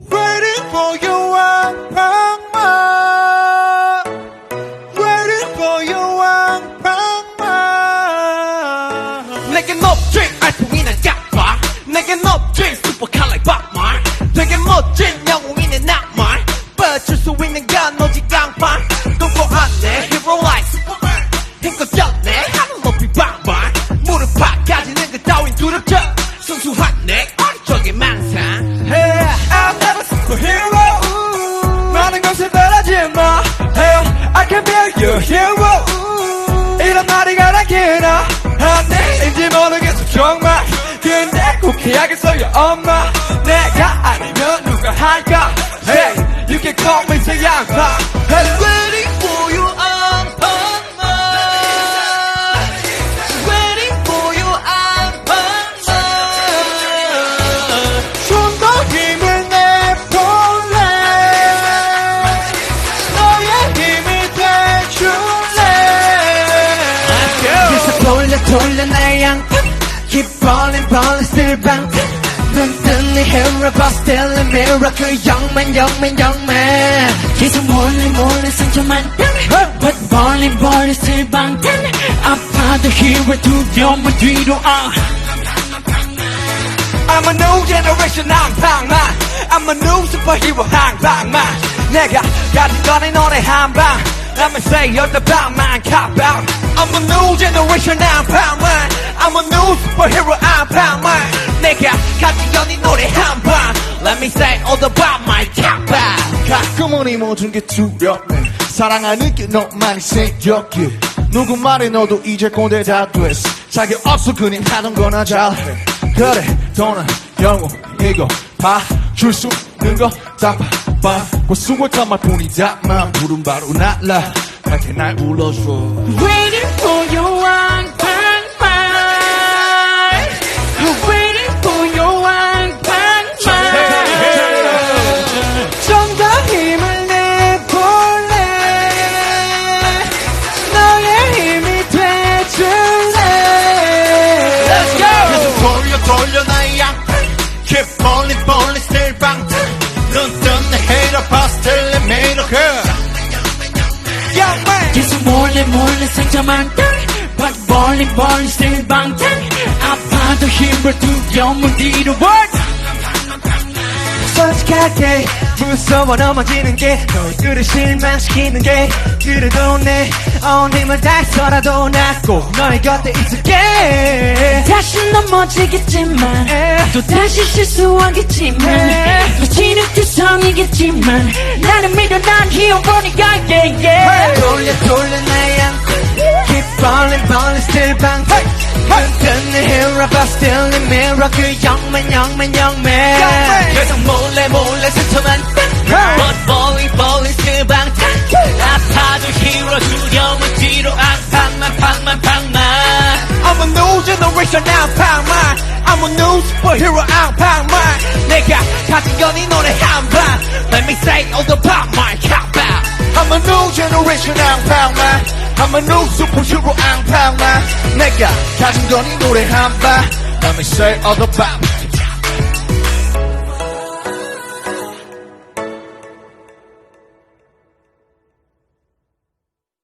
Waiting for your 방망 Waiting for your 방망 내겐 없지 알통이나 짝봐 내겐 없지 슈퍼카 like 박말 되게 멋진 영웅이네 낭말 뻗칠 수 있는 건 오직 깡판 똑똑한데 hero like superman 힘껏 졌네 하늘 높이 방발 무릎 파까지는 그 따윈 두렵죠 순수한 내 어리적인 망상 Hey, I'm not a superhero 많은 것을 바라지마 Hey, I can be your hero 이런 말이 가라기나 한내인지 모르겠어 정말 근데 꼭 해야겠어요 엄마 내가 아니면 누가 할까 Hey, you can call me 세양파 Hey, Waiting for you 안방만 Waiting for you 안방만 좀 더 힘을 내볼래 너의 힘이 돼줄래 계속 돌려 내 양팔 Keep falling still 방탄 눈뜬 네 hero boss still a miracle 영맨 계속 몰래 상처만 But falling still 방탄 아파도 hero 두려움은 뒤로 I'm a new generation 한방만 I'm a new superhero 한방만 내가 가진 건 이 노래 한방 Let me say you're the 방만 cop out I'm a new generation 한방만 I'm a new superhero 한방만 내가 가진 건 이 노래 한방 Let me say all the 방만 cop out 가끔은 이 모든 게 두렵네 사랑하는 게 너만이 생겼기에 누구 말에 너도 이제 꼰대 다 됐어 자격 없어 그냥 하던 거나 잘해 그래 돈은 영웅이고 봐줄 수 있는 거 다 봐봐 수고했던 말뿐이다만 부른 바로 날라 그렇게 날 불러줘 Waiting for your 방만 Waiting for your 방만 좀 더 힘을 내볼래 너의 힘이 돼줄래 Let's go 계속 돌려 나의 양팔 Keep falling still 방탄 눈 뜬 내 hater boss still a miracle 양말 계속 몰래 상처만 But falling still 방탄 아파도 힘을 두려움은 뒤로 What? 솔직하게 무서워 넘어지는 게 너희들을 실망시키는 게 그래도 내 온 힘을 다해서라도 나 꼭 너의 곁에 있을게 다시 넘어지겠지만 또 다시 실수하겠지만 또 지름투성이겠지만 나는 믿어 난 히어로니까 yeah, yeah. 돌려 내 양팔 Keep falling still 방탄 눈뜬 내 hero but still a miracle 영맨 계속 몰래 상처만 But falling still 방탄 아파도 히어로 두려움은 뒤로 방만 I'm a new generation 방만 I'm a new superhero 방만 내가 가진 건 이 노래 한방 Let me say all the 방만 cop out I'm a new generation 방만 I'm a new superhero 방만 내가 가진 건 이 노래 한방 Let me say all the